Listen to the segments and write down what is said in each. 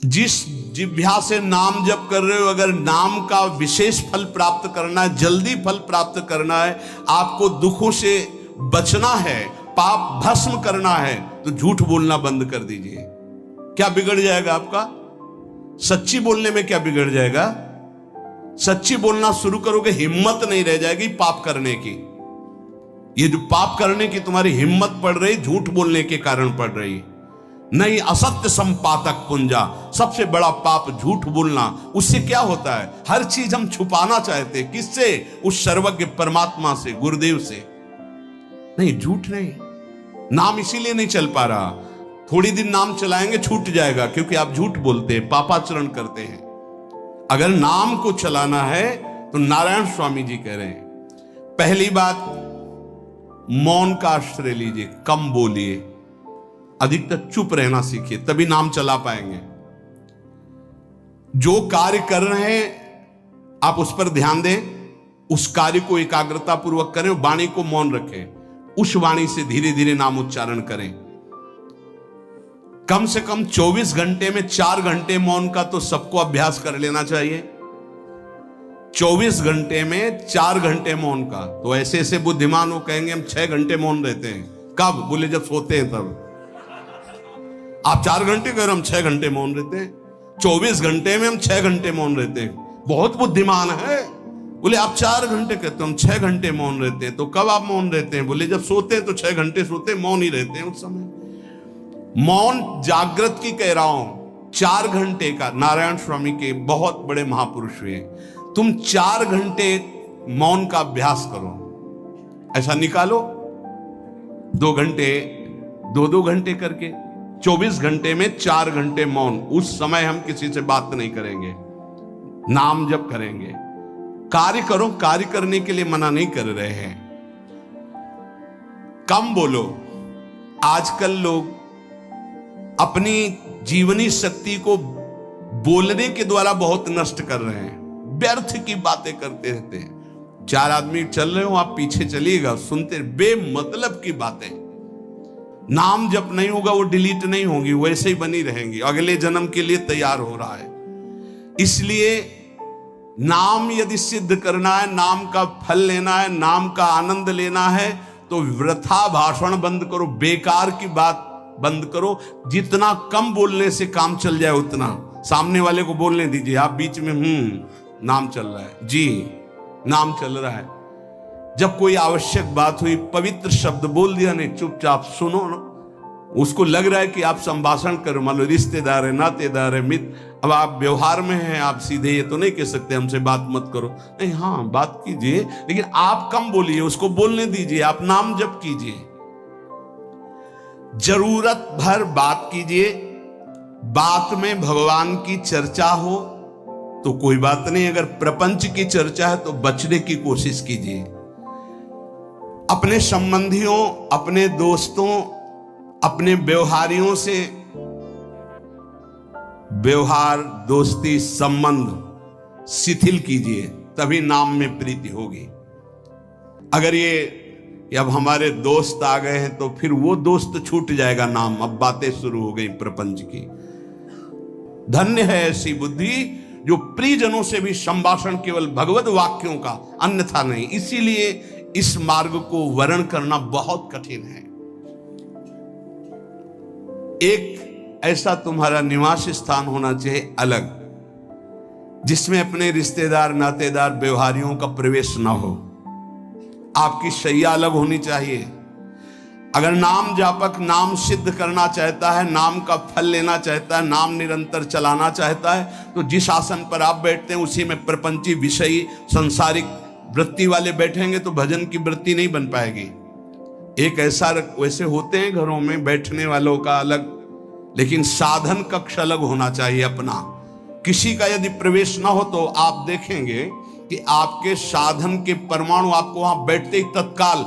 जिस जिह्वा से नाम जप कर रहे हो, अगर नाम का विशेष फल प्राप्त करना है, जल्दी फल प्राप्त करना है, आपको दुखों से बचना है, पाप भस्म करना है, तो झूठ बोलना बंद कर दीजिए। क्या बिगड़ जाएगा आपका? सच्ची बोलने में क्या बिगड़ जाएगा? सच्ची बोलना शुरू करोगे, हिम्मत नहीं रह जाएगी पाप करने की। ये जो पाप करने की तुम्हारी हिम्मत पड़ रही, झूठ बोलने के कारण पड़ रही। नहीं, असत्य संपातक पुंजा, सबसे बड़ा पाप झूठ बोलना। उससे क्या होता है? हर चीज हम छुपाना चाहते, किससे? उस सर्वज्ञ परमात्मा से, गुरुदेव से। नहीं, झूठ नहीं। नाम इसीलिए नहीं चल पा रहा, थोड़ी दिन नाम चलाएंगे छूट जाएगा, क्योंकि आप झूठ बोलते हैं, पापाचरण करते हैं। अगर नाम को चलाना है तो नारायण स्वामी जी कह रहे हैं, पहली बात मौन का आश्रय लीजिए, कम बोलिए, अधिकतर चुप रहना सीखिए, तभी नाम चला पाएंगे। जो कार्य कर रहे हैं आप उस पर ध्यान दें, उस कार्य को एकाग्रता पूर्वक करें, वाणी को मौन रखें, उस वाणी से धीरे धीरे नाम उच्चारण करें। कम से कम 24 घंटे में 4 घंटे मौन का तो सबको अभ्यास कर लेना चाहिए। 24 घंटे में 4 घंटे मौन का। तो ऐसे ऐसे बुद्धिमान हो कहेंगे हम 6 घंटे मौन रहते हैं। कब? बोले जब सोते हैं तब। आप 4 घंटे कह रहे हम 6 घंटे मौन रहते हैं। 24 घंटे में हम 6 घंटे मौन रहते हैं। बहुत बुद्धिमान है। बोले आप 4 घंटे कहते हम 6 घंटे मौन रहते हैं। तो कब आप मौन रहते हैं? बोले जब सोते हैं तो 6 घंटे सोते हैं, मौन ही रहते हैं उस समय। मौन जागृत की कह रहा हूं, 4 घंटे का। नारायण स्वामी के बहुत बड़े महापुरुष हुए, तुम 4 घंटे मौन का अभ्यास करो। ऐसा निकालो 2 घंटे, 2-2 घंटे करके 24 घंटे में 4 घंटे मौन। उस समय हम किसी से बात नहीं करेंगे, नाम जप करेंगे। कार्य करो, कार्य करने के लिए मना नहीं कर रहे हैं। कम बोलो। आजकल लोग अपनी जीवनी शक्ति को बोलने के द्वारा बहुत नष्ट कर रहे हैं, व्यर्थ की बातें करते रहते हैं। 4 आदमी चल रहे हो, आप पीछे चलिएगा, सुनते, बेमतलब की बातें। नाम जब नहीं होगा वो डिलीट नहीं होगी, वैसे ही बनी रहेंगी। अगले जन्म के लिए तैयार हो रहा है। इसलिए नाम यदि सिद्ध करना है, नाम का फल लेना है, नाम का आनंद लेना है, तो वृथा भाषण बंद करो, बेकार की बात बंद करो। जितना कम बोलने से काम चल जाए उतना। सामने वाले को बोलने दीजिए, आप बीच में नाम चल रहा है जी, नाम चल रहा है। जब कोई आवश्यक बात हुई, पवित्र शब्द बोल दिया, नहीं चुपचाप सुनो ना। उसको लग रहा है कि आप संभाषण करो, मान लो रिश्तेदार है, नातेदार है, मित्र। अब आप व्यवहार में हैं, आप सीधे ये तो नहीं कह सकते हमसे बात मत करो, नहीं, हाँ बात कीजिए, लेकिन आप कम बोलिए, उसको बोलने दीजिए, आप नाम जप कीजिए, जरूरत भर बात कीजिए। बात में भगवान की चर्चा हो तो कोई बात नहीं, अगर प्रपंच की चर्चा है तो बचने की कोशिश कीजिए। अपने संबंधियों, अपने दोस्तों, अपने व्यवहारियों से व्यवहार, दोस्ती, संबंध शिथिल कीजिए, तभी नाम में प्रीति होगी। अगर ये अब हमारे दोस्त आ गए हैं तो फिर वो दोस्त छूट जाएगा नाम। अब बातें शुरू हो गई प्रपंच की। धन्य है ऐसी बुद्धि जो प्रियजनों से भी संभाषण केवल भगवत वाक्यों का, अन्यथा नहीं। इसीलिए इस मार्ग को वर्ण करना बहुत कठिन है। एक ऐसा तुम्हारा निवास स्थान होना चाहिए अलग, जिसमें अपने रिश्तेदार, नातेदार, व्यवहारियों का प्रवेश ना हो। आपकी शैया अलग होनी चाहिए। अगर नाम जापक नाम सिद्ध करना चाहता है, नाम का फल लेना चाहता है, नाम निरंतर चलाना चाहता है, तो जिस आसन पर आप बैठते हैं उसी में प्रपंची, विषयी, सांसारिक वृत्ति वाले बैठेंगे तो भजन की वृत्ति नहीं बन पाएगी। एक ऐसा, वैसे होते हैं घरों में बैठने वालों का अलग, लेकिन साधन कक्ष अलग होना चाहिए अपना। किसी का यदि प्रवेश ना हो तो आप देखेंगे कि आपके साधन के परमाणु आपको वहां बैठते ही तत्काल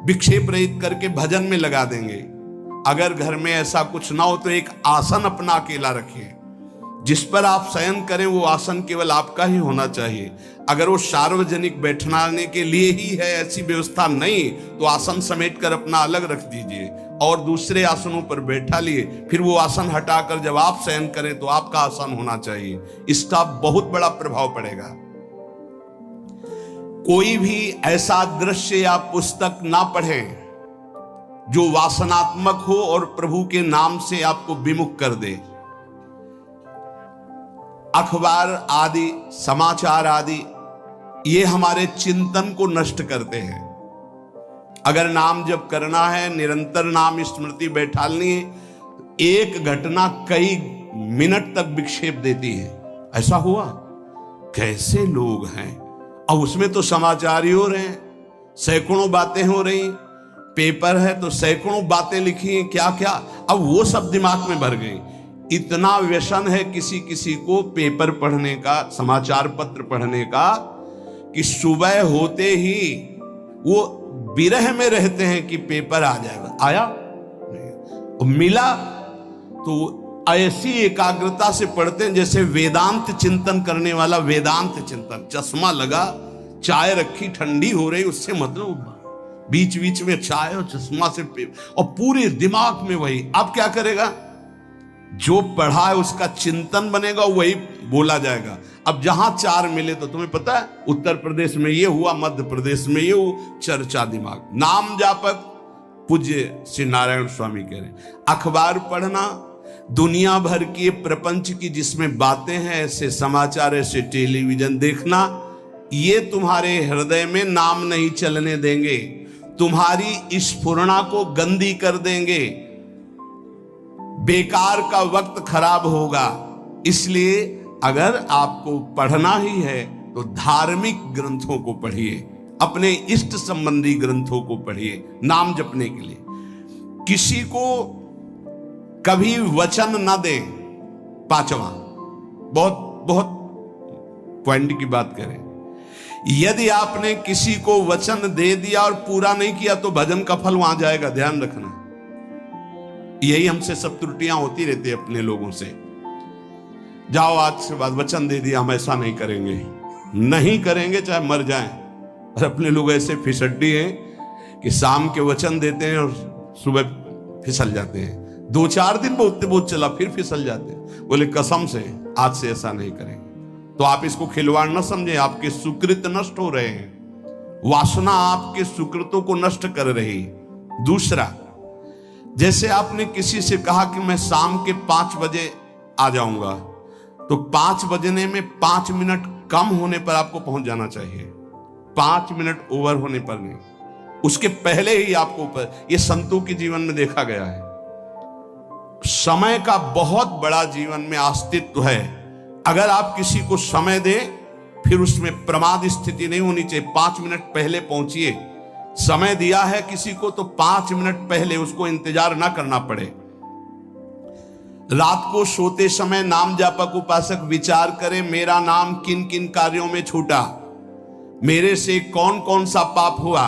विक्षेप रहित करके भजन में लगा देंगे। अगर घर में ऐसा कुछ ना हो तो एक आसन अपना अकेला रखिए, जिस पर आप शयन करें वो आसन केवल आपका ही होना चाहिए। अगर वो सार्वजनिक बैठने के लिए ही है, ऐसी व्यवस्था नहीं, तो आसन समेट कर अपना अलग रख दीजिए। और दूसरे आसनों पर बैठा लिए, फिर वो आसन हटाकर जब आप शयन करें तो आपका आसन होना चाहिए। इसका बहुत बड़ा प्रभाव पड़ेगा। कोई भी ऐसा दृश्य या पुस्तक ना पढ़ें जो वासनात्मक हो और प्रभु के नाम से आपको विमुख कर दे। अखबार आदि, समाचार आदि, ये हमारे चिंतन को नष्ट करते हैं। अगर नाम जप करना है, निरंतर नाम स्मृति बैठालनी है, एक घटना कई मिनट तक विक्षेप देती है। ऐसा हुआ, कैसे लोग हैं। अब उसमें तो समाचार ही हो रहे हैं, सैकड़ों बातें हो रही, पेपर है तो सैकड़ों बातें लिखी हैं, क्या क्या, अब वो सब दिमाग में भर गई। इतना व्यसन है किसी किसी को पेपर पढ़ने का, समाचार पत्र पढ़ने का, कि सुबह होते ही वो विरह में रहते हैं कि पेपर आ जाएगा। आया नहीं, मिला तो ऐसी एकाग्रता से पढ़ते हैं जैसे वेदांत चिंतन करने वाला वेदांत चिंतन। चश्मा लगा, चाय रखी, ठंडी हो रही, उससे मतलब बीच बीच में चाय और चश्मा से पेपर, और पूरे दिमाग में वही। अब क्या करेगा, जो पढ़ा है उसका चिंतन बनेगा, वही बोला जाएगा। अब जहां चार मिले तो तुम्हें पता है, उत्तर प्रदेश में ये हुआ, मध्य प्रदेश में ये हुआ, चर्चा दिमाग। नाम जापक पूज्य श्री नारायण स्वामी कह रहे हैं, अखबार पढ़ना, दुनिया भर की प्रपंच की जिसमें बातें हैं, ऐसे समाचार, ऐसे टेलीविजन देखना, ये तुम्हारे हृदय में नाम नहीं चलने देंगे, तुम्हारी स्फुरणा को गंदी कर देंगे, बेकार का वक्त खराब होगा। इसलिए अगर आपको पढ़ना ही है तो धार्मिक ग्रंथों को पढ़िए, अपने इष्ट संबंधी ग्रंथों को पढ़िए नाम जपने के लिए। किसी को कभी वचन न दें। पांचवा, बहुत बहुत पॉइंट की बात करें, यदि आपने किसी को वचन दे दिया और पूरा नहीं किया तो भजन का फल वहां जाएगा, ध्यान रखना। यही हमसे सब त्रुटियां होती रहती है अपने लोगों से। जाओ आज के बाद वचन दे दिया, हम ऐसा नहीं करेंगे, नहीं करेंगे चाहे मर जाएं। और अपने लोग ऐसे फिसड्डी हैं कि शाम के वचन देते हैं और सुबह फिसल जाते हैं, 2-4 दिन बहुत चला फिर फिसल जाते हैं। बोले कसम से आज से ऐसा नहीं करेंगे। तो आप इसको खिलवाड़ न समझे, आपके सुकृत नष्ट हो रहे हैं, वासना आपके सुकृतों को नष्ट कर रही। दूसरा, जैसे आपने किसी से कहा कि मैं शाम के 5 बजे आ जाऊंगा, तो 5 बजने में 5 मिनट कम होने पर आपको पहुंच जाना चाहिए, 5 मिनट ओवर होने पर नहीं, उसके पहले ही आपको ऊपर। यह संतों के जीवन में देखा गया है। समय का बहुत बड़ा जीवन में अस्तित्व है। अगर आप किसी को समय दें, फिर उसमें प्रमाद स्थिति नहीं होनी चाहिए। 5 मिनट पहले पहुंचिए। समय दिया है किसी को तो 5 मिनट पहले उसको इंतजार ना करना पड़े। रात को सोते समय नाम जापक उपासक विचार करें, मेरा नाम किन किन कार्यों में छूटा, मेरे से कौन कौन सा पाप हुआ,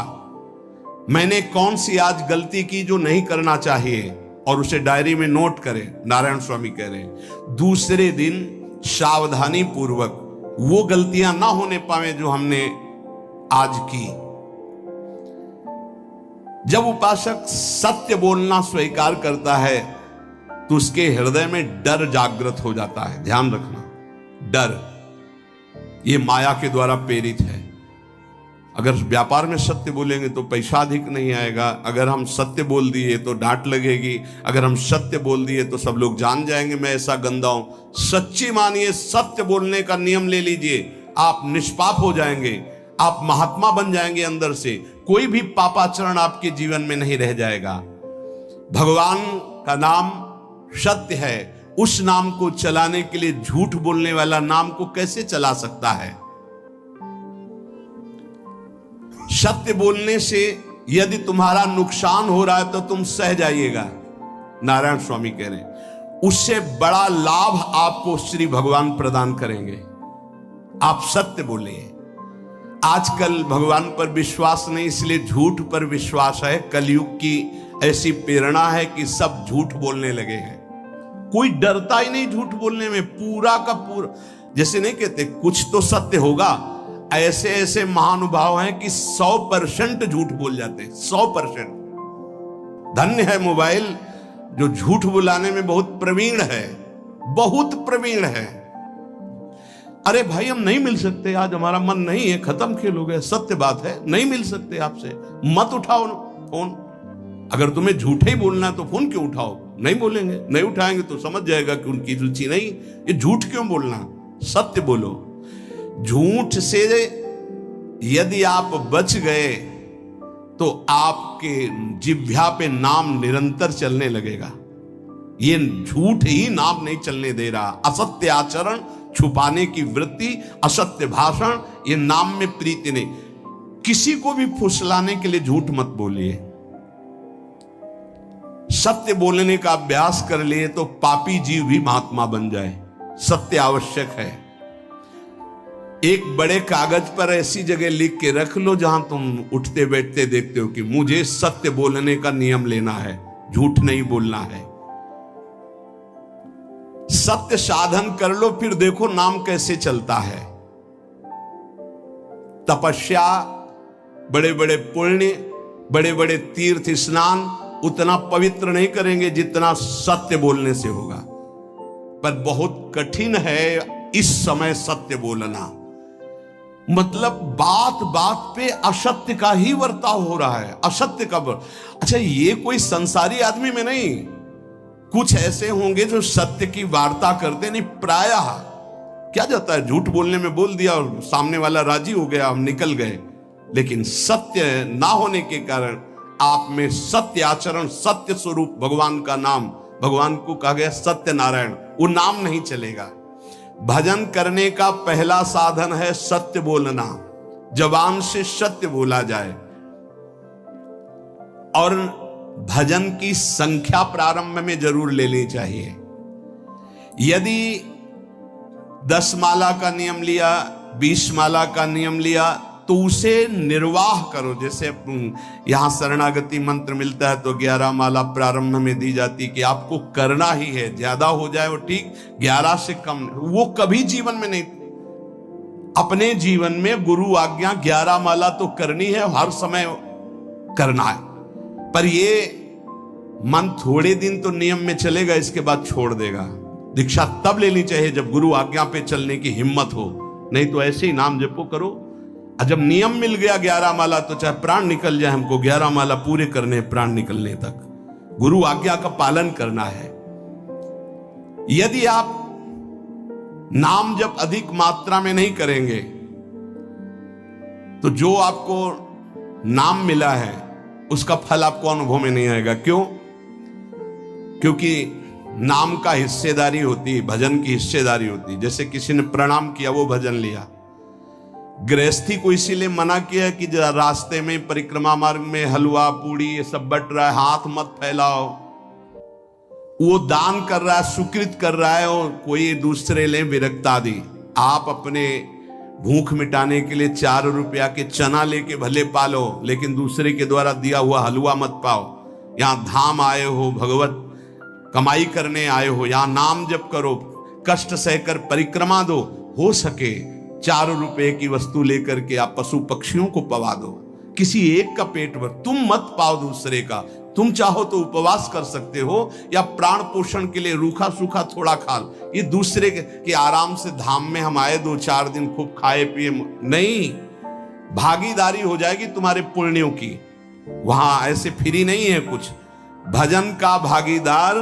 मैंने कौन सी आज गलती की जो नहीं करना चाहिए, और उसे डायरी में नोट करें। नारायण स्वामी कह रहे हैं दूसरे दिन सावधानी पूर्वक वो गलतियां ना होने पावे जो हमने आज की। जब उपासक सत्य बोलना स्वीकार करता है तो उसके हृदय में डर जागृत हो जाता है। ध्यान रखना, डर ये माया के द्वारा प्रेरित है। अगर व्यापार में सत्य बोलेंगे तो पैसा अधिक नहीं आएगा, अगर हम सत्य बोल दिए तो डांट लगेगी, अगर हम सत्य बोल दिए तो सब लोग जान जाएंगे मैं ऐसा गंदा हूं। सच्ची मानिए, सत्य बोलने का नियम ले लीजिए, आप निष्पाप हो जाएंगे, आप महात्मा बन जाएंगे अंदर से। कोई भी पापाचरण आपके जीवन में नहीं रह जाएगा। भगवान का नाम सत्य है, उस नाम को चलाने के लिए झूठ बोलने वाला नाम को कैसे चला सकता है। सत्य बोलने से यदि तुम्हारा नुकसान हो रहा है तो तुम सह जाइएगा। नारायण स्वामी कह रहे हैं उससे बड़ा लाभ आपको श्री भगवान प्रदान करेंगे। आप सत्य बोलिए। आजकल भगवान पर विश्वास नहीं, इसलिए झूठ पर विश्वास है। कलयुग की ऐसी प्रेरणा है कि सब झूठ बोलने लगे हैं। कोई डरता ही नहीं झूठ बोलने में, पूरा का पूरा। जैसे नहीं कहते कुछ तो सत्य होगा, ऐसे ऐसे महानुभाव हैं कि 100% झूठ बोल जाते हैं, 100%। धन्य है मोबाइल जो झूठ बुलाने में बहुत प्रवीण है, बहुत प्रवीण है। अरे भाई हम नहीं मिल सकते, आज हमारा मन नहीं है, खत्म खेल हो गया, सत्य बात है, नहीं मिल सकते आपसे, मत उठाओ फोन। अगर तुम्हें झूठे ही बोलना है तो फोन क्यों उठाओ? नहीं बोलेंगे, नहीं उठाएंगे तो समझ जाएगा कि उनकी रुचि नहीं। ये झूठ क्यों बोलना, सत्य बोलो। झूठ से यदि आप बच गए तो आपके जिह्वा पे नाम निरंतर चलने लगेगा। ये झूठ ही नाम नहीं चलने दे रहा। असत्य आचरण, छुपाने की वृत्ति, असत्य भाषण, ये नाम में प्रीति नहीं। किसी को भी फुसलाने के लिए झूठ मत बोलिए। सत्य बोलने का अभ्यास कर लिए तो पापी जीव भी महात्मा बन जाए। सत्य आवश्यक है। एक बड़े कागज पर ऐसी जगह लिख के रख लो जहां तुम उठते बैठते देखते हो कि मुझे सत्य बोलने का नियम लेना है, झूठ नहीं बोलना है। सत्य साधन कर लो, फिर देखो नाम कैसे चलता है। तपस्या, बड़े बड़े पुण्य, बड़े बड़े तीर्थ स्नान उतना पवित्र नहीं करेंगे जितना सत्य बोलने से होगा। पर बहुत कठिन है इस समय सत्य बोलना। मतलब बात बात पे असत्य का ही वर्ताव हो रहा है, असत्य का अच्छा, ये कोई संसारी आदमी में नहीं, कुछ ऐसे होंगे जो सत्य की वार्ता करते नहीं। प्रायः क्या जाता है, झूठ बोलने में बोल दिया और सामने वाला राजी हो गया, हम निकल गए। लेकिन सत्य ना होने के कारण आप में सत्य आचरण, सत्य स्वरूप भगवान का नाम, भगवान को कहा गया सत्य नारायण, वो नाम नहीं चलेगा। भजन करने का पहला साधन है सत्य बोलना। जबान से सत्य बोला जाए। और भजन की संख्या प्रारंभ में जरूर लेनी चाहिए। यदि 10 माला का नियम लिया, 20 माला का नियम लिया, तो उसे निर्वाह करो। जैसे यहां शरणागति मंत्र मिलता है तो 11 माला प्रारंभ में दी जाती कि आपको करना ही है, ज्यादा हो जाए वो ठीक, 11 से कम वो कभी जीवन में नहीं। अपने जीवन में गुरु आज्ञा 11 माला तो करनी है, हर समय करना है। पर ये मन थोड़े दिन तो नियम में चलेगा, इसके बाद छोड़ देगा। दीक्षा तब लेनी चाहिए जब गुरु आज्ञा पे चलने की हिम्मत हो, नहीं तो ऐसे ही नाम जपो करो। जब नियम मिल गया 11 माला तो चाहे प्राण निकल जाए, हमको 11 माला पूरे करने, प्राण निकलने तक गुरु आज्ञा का पालन करना है। यदि आप नाम जब अधिक मात्रा में नहीं करेंगे तो जो आपको नाम मिला है उसका फल आपको अनुभव में नहीं आएगा। क्यों? क्योंकि नाम का हिस्सेदारी होती है, भजन की हिस्सेदारी होती है। जैसे किसी ने प्रणाम किया, वो भजन लिया। गृहस्थी को इसीलिए मना किया है कि रास्ते में परिक्रमा मार्ग में हलवा पूड़ी ये सब बट रहा है, हाथ मत फैलाओ। वो दान कर रहा है, सुकृत कर रहा है, और कोई दूसरे ले विरक्त आदि। आप अपने भूख मिटाने के लिए 4 रुपया के चना लेके भले पालो, लेकिन दूसरे के द्वारा दिया हुआ हलवा मत पाओ। यहां धाम आए हो, भगवत कमाई करने आए हो, यहां नाम जप करो, कष्ट सहकर परिक्रमा दो। हो सके 4 रुपए की वस्तु लेकर के आप पशु पक्षियों को पवा दो, किसी एक का पेट भर, तुम मत पाओ दूसरे का। तुम चाहो तो उपवास कर सकते हो, या प्राण पोषण के लिए रूखा सूखा थोड़ा खा लो। ये दूसरे के आराम से धाम में हम आए 2-4 दिन खूब खाए पिए नहीं, भागीदारी हो जाएगी तुम्हारे पुण्यों की। वहां ऐसे फ्री नहीं है कुछ। भजन का भागीदार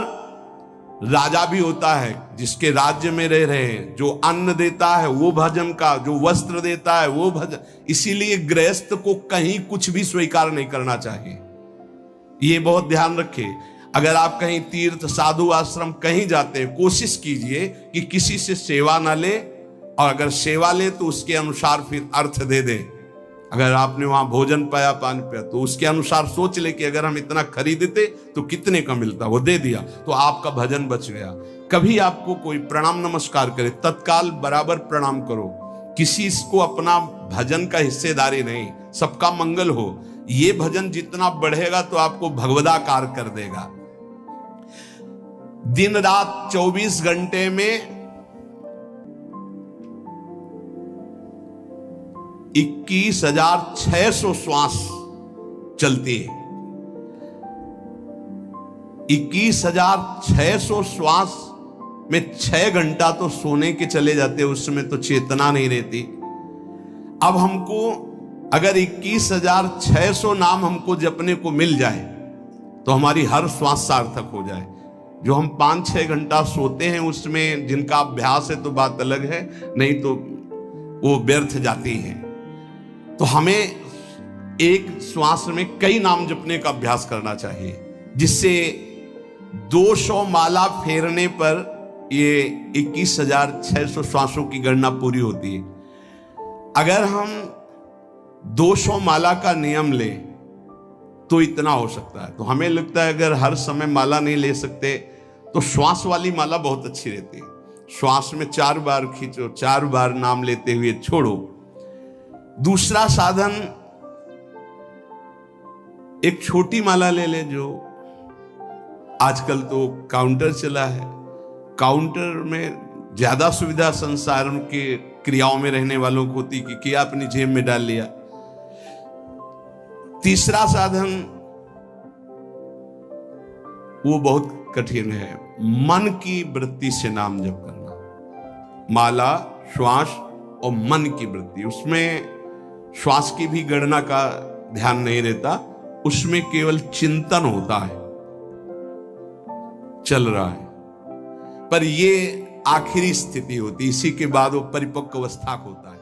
राजा भी होता है, जिसके राज्य में रह रहे हैं। जो अन्न देता है वो भजन का, जो वस्त्र देता है वो भजन। इसीलिए गृहस्थ को कहीं कुछ भी स्वीकार नहीं करना चाहिए, ये बहुत ध्यान रखिए। अगर आप कहीं तीर्थ साधु आश्रम कहीं जाते हैं, कोशिश कीजिए कि किसी से सेवा ना ले, और अगर सेवा ले तो उसके अनुसार फिर अर्थ दे दे। अगर आपने वहां भोजन पाया, पानी पाया, तो उसके अनुसार सोच ले कि अगर हम इतना खरीदते तो कितने का मिलता, वो दे दिया तो आपका भजन बच गया। कभी आपको कोई प्रणाम नमस्कार करे, तत्काल बराबर प्रणाम करो। किसी को अपना भजन का हिस्सेदारी नहीं, सबका मंगल हो। ये भजन जितना बढ़ेगा तो आपको भगवदाकार कर देगा। दिन रात 24 घंटे में 21,600 श्वास चलती है। 21,600 श्वास में 6 घंटा तो सोने के चले जाते, उसमें तो चेतना नहीं रहती। अब हमको अगर 21,600 नाम हमको जपने को मिल जाए तो हमारी हर श्वास सार्थक हो जाए। जो हम 5-6 घंटा सोते हैं उसमें जिनका अभ्यास है तो बात अलग है, नहीं तो वो व्यर्थ जाती है। तो हमें एक श्वास में कई नाम जपने का अभ्यास करना चाहिए, जिससे 200 माला फेरने पर ये 21,600 श्वासों की गणना पूरी होती है। अगर हम 200 माला का नियम लें तो इतना हो सकता है। तो हमें लगता है अगर हर समय माला नहीं ले सकते तो श्वास वाली माला बहुत अच्छी रहती है। श्वास में 4 बार खींचो, 4 बार नाम लेते हुए छोड़ो। दूसरा साधन, एक छोटी माला ले ले, जो आजकल तो काउंटर चला है, काउंटर में ज्यादा सुविधा संसार के क्रियाओं में रहने वालों को होती कि किया अपनी जेब में डाल लिया। तीसरा साधन वो बहुत कठिन है, मन की वृत्ति से नाम जप करना। माला, श्वास और मन की वृत्ति, उसमें श्वास की भी गणना का ध्यान नहीं रहता, उसमें केवल चिंतन होता है, चल रहा है। पर ये आखिरी स्थिति होती, इसी के बाद वो परिपक्व अवस्था होता है।